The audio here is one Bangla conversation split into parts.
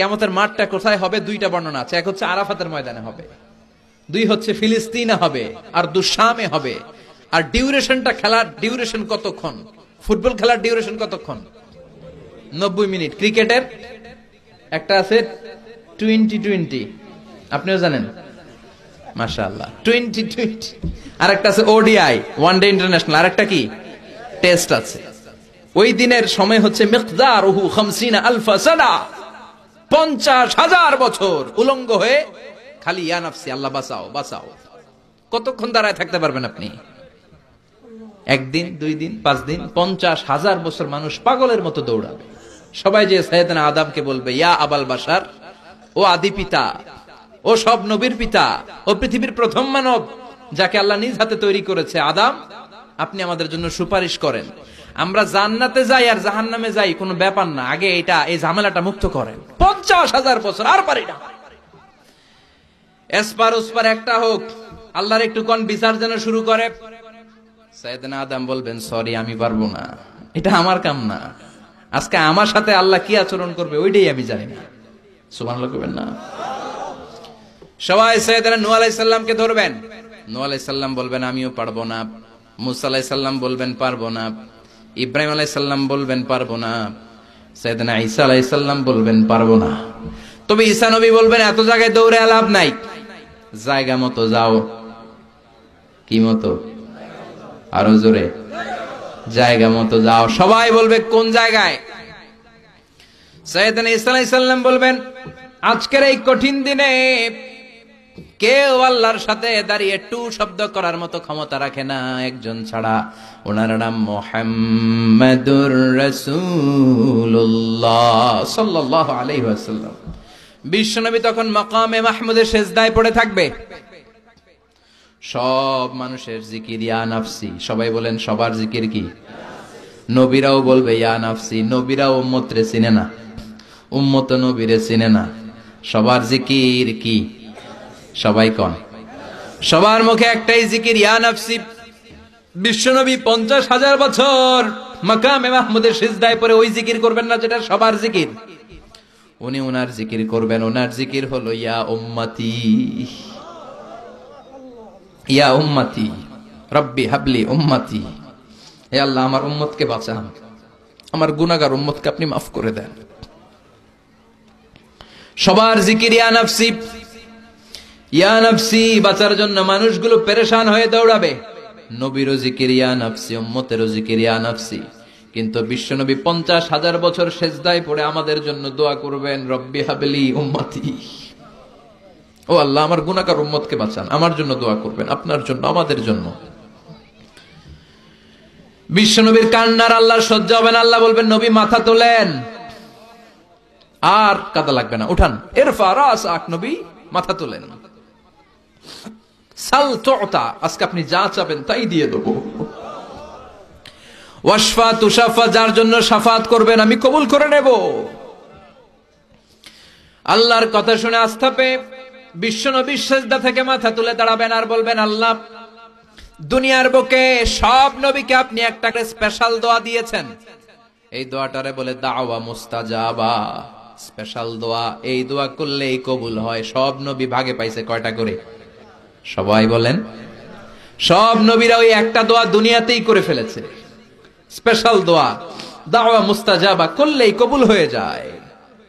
কিয়ামতের মাঠটা কোথায় হবে দুইটা বর্ণনা আছে। এক হচ্ছে আরাফাতের ময়দানে হবে, দুই হচ্ছে ফিলিস্তিনে হবে, আর শামে হবে। আর ডিউরেশনটা, খেলার ডিউরেশন কতক্ষণ? ফুটবল খেলার ডিউরেশন কতক্ষণ? 90 মিনিট। ক্রিকেটের একটা আছে 20-20, আপনিও জানেন, মাশাআল্লাহ, 20-20। আর একটা আছে ওডিআই, ওয়ান ডে ইন্টারন্যাশনাল। আর একটা কি, টেস্ট আছে। ওই দিনের সময় হচ্ছে মিকদারুহু 50 আলফা সানা, 50,000 বছর উলঙ্গ হয়ে খালি ইয়া নাফসি, আল্লাহ বাঁচাও বাঁচাও। কতক্ষণ দাঁড়ায় থাকতে পারবেন আপনি? একদিন, 2 দিন, 5 দিন? 50,000 বছর মানুষ পাগলের মতো দৌড়াবে। সবাই যে সাইয়েদনা আদমকে বলবে, ইয়া আবাল বাশার, ও আদি পিতা, ও সব নবীর পিতা, ও পৃথিবীর প্রথম মানব যাকে আল্লাহ নিজ হাতে তৈরি করেছে, আদম, আপনি আমাদের জন্য সুপারিশ করেন। আমরা জান্নাতে যাই আর জাহান্নামে যাই কোনো ব্যাপার না, আগে এই ঝামেলাটা মুক্ত করেন। 50,000 বছর আর পারি না। এসপার ওসপার একটা হোক, আল্লাহর একটু কোন বিচার যেন শুরু করে। সাইয়েদনা আদম বলবেন, সরি, আমি পারবো না, এটা আমার কাম না। আজকে আমার সাথে আল্লাহ কি আচরণ করবে ওইটাই আমি জানি না। সুবহানাল্লাহ কইবেন না? সবাই সাইয়েদনা নূহ আলাইহিস সালামকে ধরবেন। নূহ আলাইহিস সালাম বলবেন, আমিও পারবো না। মুসা আলাইহিস সালাম বলবেন, পারবো না। ইব্রাহিম আলাইহিস সালাম বলবেন, পারবো না। সাইয়েদনা ঈসা আলাইহিস সালাম বলবেন, পারবো না। তবে ঈসা নবী বলবেন, এত জায়গায় দৌড়ে লাভ নাই, জায়গা মতো যাও। কি মতো? আরো জোরে, জায়গা মতো যাও। সবাই বলবে, কোন জায়গায়? সাইয়েদনা ঈসা আলাইহিস সালাম বলবেন, আজকের এই কঠিন দিনে কেউ আল্লাহর সাথে দাঁড়িয়ে টু শব্দ করার মতো ক্ষমতা রাখে না, একজন ছাড়া। ওনার নাম মুহাম্মাদুর রাসূলুল্লাহ সাল্লাল্লাহু আলাইহি ওয়াসাল্লাম। বিশ্বনবী তখন মাকামে মাহমুদের সেজদায় পড়ে থাকবে। সব মানুষের জিকির ইয়া নাফসি। সবাই বলেন, সবার জিকির কি? নবীরাও বলবে ইয়া নাফসি। নবীরাও উম্মতরে চিনে না, উম্মত নবীরে চিনে না। সবার জিকির কি? সবাই কোন? সবার মুখে একটাই জিকির, ইয়া নাফসি। বিশ্বনবী 50,000 বছর মাকামে মাহমুদের সিজদায় পড়ে ওই জিকির করবেন না যেটা সবার জিকির। উনি ওনার জিকির করবেন। ওনার জিকির হলো ইয়া উম্মতি, ইয়া উম্মতি রব্বি হাবলি উম্মতি। হে আল্লাহ, আমার উম্মতকে বাঁচান, আমার গুনাহগার উম্মতকে আপনি মাফ করে দেন। সবার জিকির ইয়া নাফসি, ইয়া নাফসি। বাঁচার জন্য মানুষগুলো পেরেশান হয়ে দৌড়াবে। নবীরও জিকির ইয়া নাফসি, উম্মতেরও জিকির ইয়া নাফসি। কিন্তু বিশ্বনবী 50,000 বছর সেজদায় পড়ে আমাদের জন্য দোয়া করবেন, রব্বি হাবলি উম্মতি। ও আল্লাহ, আমার গুনাহগার উম্মতকে বাঁচান, আমার জন্য দোয়া করবেন, আপনার জন্য, আমাদের জন্য। বিশ্বনবীর কান্নার আল্লাহর সহ্য হবে না। আল্লাহ বলবেন, নবী মাথা তোলেন, আর কাদা লাগবে না, উঠান। ইরফা রাসাক, নবী মাথা তোলেন। সাল তুতা, আজকে আপনি যা চাবেন তাই দিয়ে দেব। ওয়াশফা তুশাফা, যার জন্য শাফাত করবেন আমি কবুল করে নেব। আল্লাহর কথা শুনে আস্থা পেয়ে বিশ্বনবী সিজদা থেকে মাথা তুলে দাঁড়াবেন আর বলবেন, আল্লাহ, দুনিয়ার বুকে সব নবীকে আপনি একটা করে স্পেশাল দোয়া দিয়েছেন। এই দোয়াটারে বলে দাওয়া মুস্তাজাবা, স্পেশাল দোয়া। এই দোয়া করলেই কবুল হয়। সব নবী ভাগে পাইছে কয়টা করে? সবাই বলেন, সব নবীরা ওই একটা দোয়া দুনিয়াতেই করে ফেলেছে, স্পেশাল দোয়া। দাওয়া মুস্তাজাবা করলেই কবুল হয়ে যায়।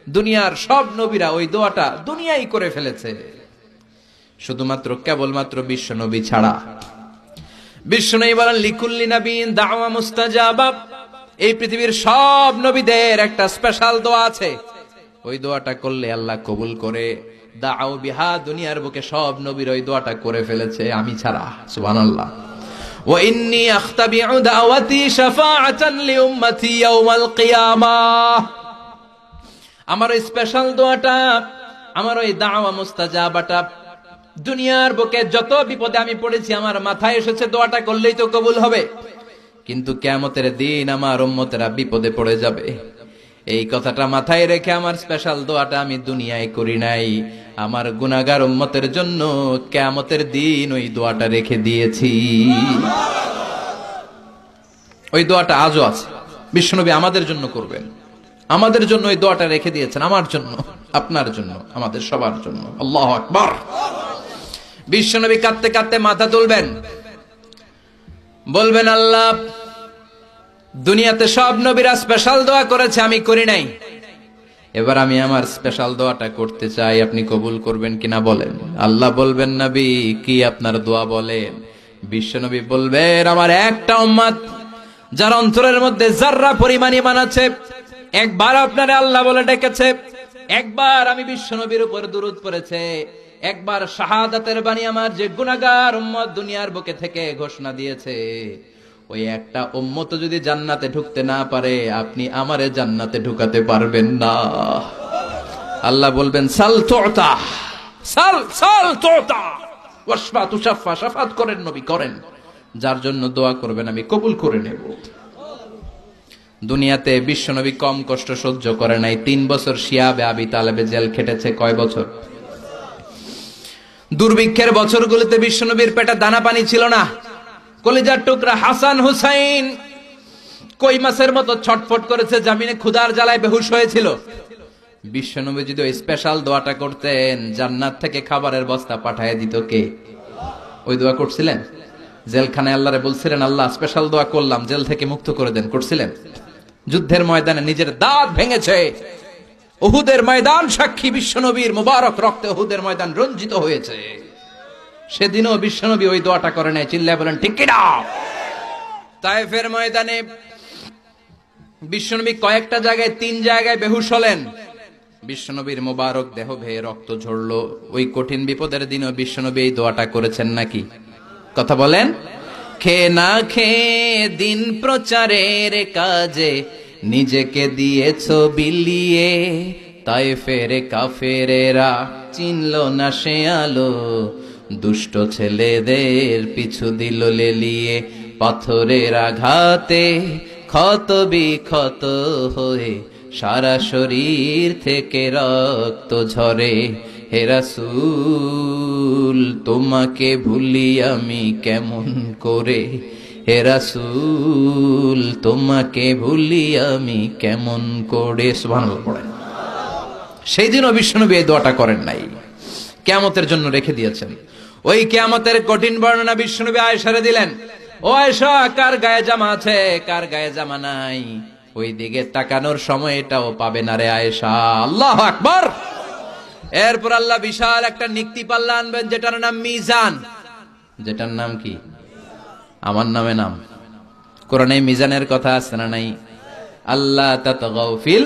দুনিয়ার সব নবীরা ওই দোয়াটা দুনিয়ায় করে ফেলেছে, শুধুমাত্র কেবলমাত্র বিশ্ব নবী ছাড়া। বিশ্ব নবী বলেন, লিকুল্লি নবীন দাওয়া মুস্তাজাবা। এই পৃথিবীর সব নবীদের একটা স্পেশাল দোয়া আছে, ওই দোয়াটা করলে আল্লাহ কবুল করে। দাও বিহা, দুনিয়ার বুকে সব নবীর ওই দোয়াটা করে ফেলেছে, আমি ছাড়া। সুবহানাল্লাহ। ওয়া ইন্নী আখতাবিউ দাওয়াতি শাফাআতান লিউম্মতি ইয়াউমাল কিয়ামাহ। আমার ওই স্পেশাল দোয়াটা, আমার ওই দাওয়া মুস্তাজাবাটা দুনিয়ার বুকে যত বিপদে আমি পড়েছি, আমার মাথায় এসেছে দোয়াটা করলেই তো কবুল হবে। কিন্তু কিয়ামতের দিন আমার উম্মতেরা বিপদে পড়ে যাবে, এই কথাটা মাথায় রেখে আমার স্পেশাল দোয়াটা আমি দুনিয়ায় করি নাই। আমার গুনাহগার উম্মতের জন্য কিয়ামতের দিন ওই দোয়াটা রেখে দিয়েছি। ওই দোয়াটা আজও আছে, বিশ্বনবী আমাদের জন্য করবেন, আমাদের জন্য ওই দোয়াটা রেখে দিয়েছেন, আমার জন্য। আপনার জন্য, আমাদের সবার জন্য। আল্লাহু আকবার। বিশ্বনবী কাঁদতে কাঁদতে মাথা তুলবেন, বলবেন আল্লাহ, দুনিয়াতে সব নবীরা স্পেশাল দোয়া করেছে, আমি করি নাই, এবার আমি আমার স্পেশাল দোয়াটা করতে চাই, আপনি কবুল করবেন কিনা বলেন। আল্লাহ বলবেন, নবী কি আপনার দোয়া বলেন? বিশ্বনবী বলবেন, আমার একটা উম্মত যার অন্তরের মধ্যে যাররা পরিমাণ ঈমান আছে, একবার আপনারে আল্লাহ বলে ডেকেছে, একবার আমি বিশ্বনবীর উপর দুরূদ পড়েছে, একবার শাহাদাতের বাণী আমার যে গুনাহগার উম্মত দুনিয়ার বুকে থেকে ঘোষণা দিয়েছে, ওই একটা উম্মত যদি জান্নাতে ঢুকতে না পারে, আপনি আমারে জান্নাতে ঢুকাতে পারবেন না। আল্লাহ বলবেন, সাল তুতা, সাল সাল তুতা ওয়াশফা তুশাফা, শাফাত করেন নবী, করেন, যার জন্য দোয়া করবেন আমি কবুল করে নেব। দুনিয়াতে বিশ্বনবী কম কষ্ট সহ্য করে নাই। 3 বছর শিয়াবে আবি তালেবে জেল খেটেছে। কয় বছর? দুর্ভিক্ষের বছরগুলোতে বিশ্বনবীর পেটে দানা পানি ছিল না। কলিজার টুকরা হাসান হুসাইন কই মাছের মতো ছটফট করেছে, জামিনে ক্ষুধার জ্বালায় বেহুশ হয়েছিল। বিশ্বনবী যদি ওই স্পেশাল দোয়াটা করতেন, জান্নাত থেকে খাবারের বস্তা পাঠিয়ে দিত কে? ওই দোয়া করছিলেন? জেলখানায় আল্লাহরে বলছিলেন, আল্লাহ স্পেশাল দোয়া করলাম, জেল থেকে মুক্ত করে দেন, করছিলেন? যুদ্ধের ময়দানে নিজের দাঁত ভেঙেছে, উহুদের ময়দান সাক্ষী, বিশ্বনবীর মুবারক রক্তে উহুদের ময়দান রঞ্জিত হয়েছে। সেদিনও বিশ্বনবী ওই দোয়াটা করে নাই। চিল্লায় বলেন ঠিক কিনা? তায়েফের ময়দানে বিশ্বনবী কয়েকটা জায়গায়, 3 জায়গায় বেহুশ হলেন। বিশ্বনবীর মুবারক দেহ বেয়ে রক্ত ঝরলো। ওই কঠিন বিপদের দিনও বিশ্বনবী এই দোয়াটা করেছেন নাকি? কথা বলেন। খেয়ে না খেয়ে দিন প্রচারের কাজে নিজেকে দিয়েছো বিলিয়ে, তায়েফের কাফেরেরা চিনল না সে আলো, দুষ্ট ছেলেদের পিছু দিল লেলিয়ে, পাথরের আঘাতে ক্ষত বিক্ষত হয়ে সারা শরীর থেকে রক্ত ঝরে। হে রাসূল তোমাকে ভুলি আমি কেমন করে, হে রাসূল তোমাকে ভুলি আমি কেমন করে। সুবহানাল্লাহ পড়েন। সেই দিনও বিশ্বনবী এই দোয়াটা করেন নাই, কিয়ামতের জন্য রেখে দিয়েছেন। ওই কিয়ামতের কঠিন বর্ণনা বিশ্বনবী আয়েশারে দিলেন। ও আয়েশা, কার গায়ে জামা আছে, কার গায়ে জামা নাই, ওই দিকে তাকানোর সময় এটাও পাবে না রে আয়েশা। আল্লাহু আকবার। এরপর আল্লাহ বিশাল একটা নিক্তি পাল্লা আনবেন, যেটার নাম মিজান। যেটার নাম কি? আমার নামে নাম। কোরআনে মিজানের কথা আছে না নাই? আল্লাহ তাতগাউ ফিল,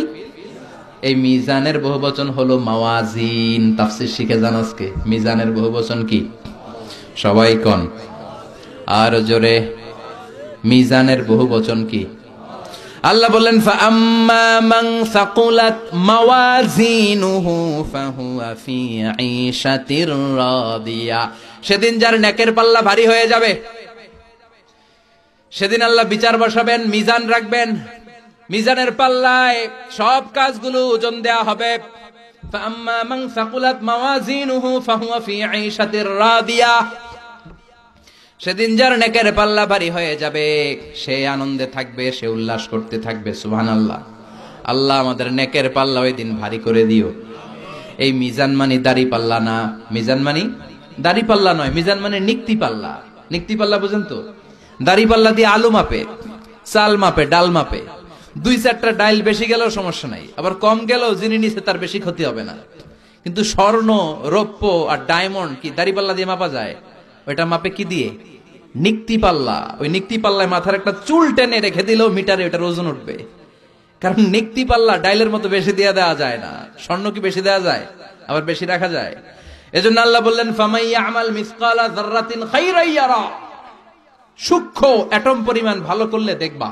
এই মিজানের বহুবচন হলো মাওয়াজিন। তাফসীর শিখে যান আজকে। মিজানের বহুবচন কি? সবাই কোন আর জোরে, মিজানের বহুবচন কি? আল্লাহ বললেন, ফাআম্মা মান সাকুলাত মাওয়াজিনুহু ফাহুয়া ফি ঈশাতির রাদিয়া। সেদিন যার নেকের পাল্লা ভারী হয়ে যাবে, সেদিন আল্লাহ বিচার বসাবেন, মিজান রাখবেন। মিজানের পাল্লায় সব কাজগুলো ওজন দেয়া হবে। ফাআম্মা মান সাকুলাত মাওয়াজিনুহু ফাহুয়া ফি ঈশাতির রাদিয়া। সেদিন যার নেকের পাল্লা ভারী হয়ে যাবে, সে আনন্দে থাকবে, সে উল্লাস করতে থাকবে। সুবহানাল্লাহ। আল্লাহ আমাদের নেকের পাল্লা ওই দিন ভারী করে দিও। এই মিজান মানে দাড়ি পাল্লা না, মিজান মানে দাড়ি পাল্লা নয়, মিজান মানে নিক্তি পাল্লা। নিক্তি পাল্লা বুঝেন তো? দাড়ি পাল্লা দিয়ে আলু মাপে, চাল মাপে, ডাল মাপে। 2-4টা ডাইল বেশি গেলেও সমস্যা নাই, আবার কম গেলেও যিনি নিচে তার বেশি ক্ষতি হবে না। কিন্তু স্বর্ণ, রৌপ্য আর ডায়মন্ড কি দাড়ি পাল্লা দিয়ে মাপা যায়? ওইটা মাপে কি দিয়ে? নিক্তি পাল্লা। ওই নিক্তি পাল্লায় মাথার একটা চুল টেনে রেখে দিলেও মিটারে ওটার ওজন উঠবে। কারণ নিক্তি পাল্লা ডাইলের মতো বেশি দিয়ে দেওয়া যায় না। স্বর্ণ কি বেশি দেওয়া যায়? আবার বেশি রাখা যায়? এজন্য আল্লাহ বললেন, ফামাইয়া আমাল মিসকালা যাররাতিন খাইরান ইয়ারা। সূক্ষ্ম অ্যাটম পরিমাণ ভালো করলে দেখবা।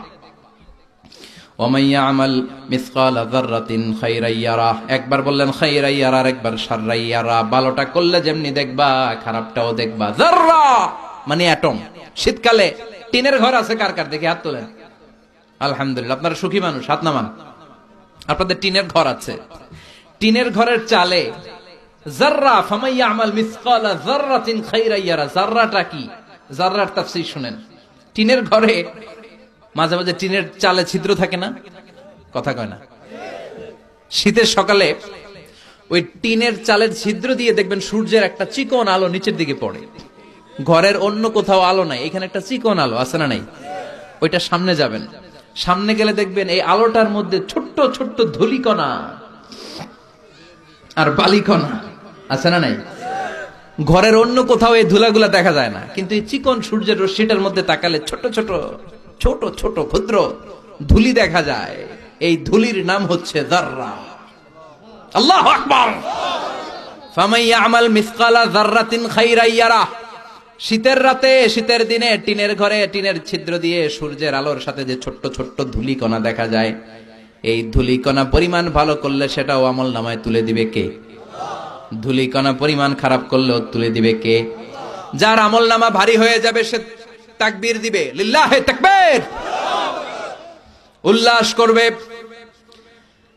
ওমাইয়া আমাল মিসকালা যাররাতিন খাইরান ইয়ারা। একবার বললেন খাইরান ইয়ারা, আর একবার শাররান ইয়ারা। ভালোটা করলে যেমনি দেখবা, খারাপটাও দেখবা। যাররা মানে অ্যাটম। শীতকালে টিনের ঘর আছে কার কার? দেখি হাত তোলেন। আলহামদুলিল্লাহ, আপনারা সুখী মানুষ, হাত নামান। আপনাদের টিনের ঘর আছে। টিনের ঘরের চালে যাররা, ফামাইয়া আমাল মিসকালা যাররাতিন খাইরান ইয়ারা। যাররাটা কি? যাররার তাফসীর শুনেন। টিনের ঘরে মাঝে মাঝে টিনের চালে ছিদ্র থাকে না? কথা কয় না? শীতের সকালে ওই টিনের চালের ছিদ্র দিয়ে দেখবেন সূর্যের একটা চিকন আলো নিচের দিকে পড়ে। ঘরের অন্য কোথাও আলো নাই, এখানে একটা চিকন আলো আছে না নাই? ওইটা সামনে যাবেন, সামনে গেলে দেখবেন এই আলোটার মধ্যে ছোট্ট ছোট্ট ধূলিকণা আর বালিকণা আছে না নাই? ঘরের অন্য কোথাও এই ধুলাগুলা দেখা যায় না, কিন্তু এই চিকন সূর্যের রশ্মিটার মধ্যে তাকালে ছোট ছোট ছোট ছোট ক্ষুদ্র ধুলি দেখা যায়। এই ধুলির নাম হচ্ছে যাররা। আল্লাহু আকবার। ফামান ইয়ামাল মিসকালা যাররাতিন খাইরান ইয়ারাহ। শীতের রাতে, শীতের দিনে টিনের ঘরে টিনের ছিদ্র দিয়ে সূর্যের আলোর সাথে যে ছোট্ট ছোট্ট ধুলিকণা দেখা যায়, এই ধুলিকণা পরিমাণ ভালো করলে সেটাও আমল নামায় তুলে দিবে কে? ধুলিকণা পরিমাণ খারাপ করলেও তুলে দিবে কে? যার আমল নামা ভারী হয়ে যাবে সে তাকবীর দিবে, লিল্লাহে তাকবীর, উল্লাস করবে।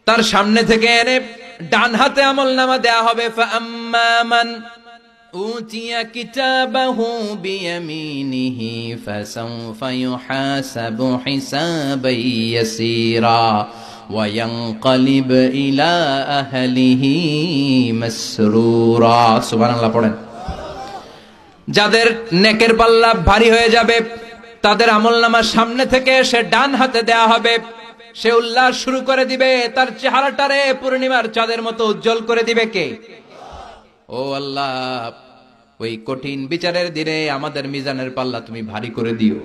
তার সামনে থেকে এনে ডান হাতে আমল নামা দেয়া হবে। ফাআম্মা মান উতিয়া কিতাবাহু বিয়ামিনিহি ফাসাউফা ইউহাসাবু হিসাবান ইয়াসীরা ওয়া ইয়ানকালিব ইলা আহলিহি মাসরুরা। সুবহানাল্লাহ পড়েন। যাদের নেকের পাল্লা ভারী হয়ে যাবে তাদের আমলনামা সামনে থেকে সে ডান হাতে দেয়া হবে। সে উল্লাস শুরু করে দিবে, তার চেহারাটারে পূর্ণিমার চাঁদের মতো উজ্জ্বল করে দিবে কে? ও আল্লাহ, ওই কঠিন বিচারের দিনে আমাদের মিজানের পাল্লা তুমি ভারী করে দিও।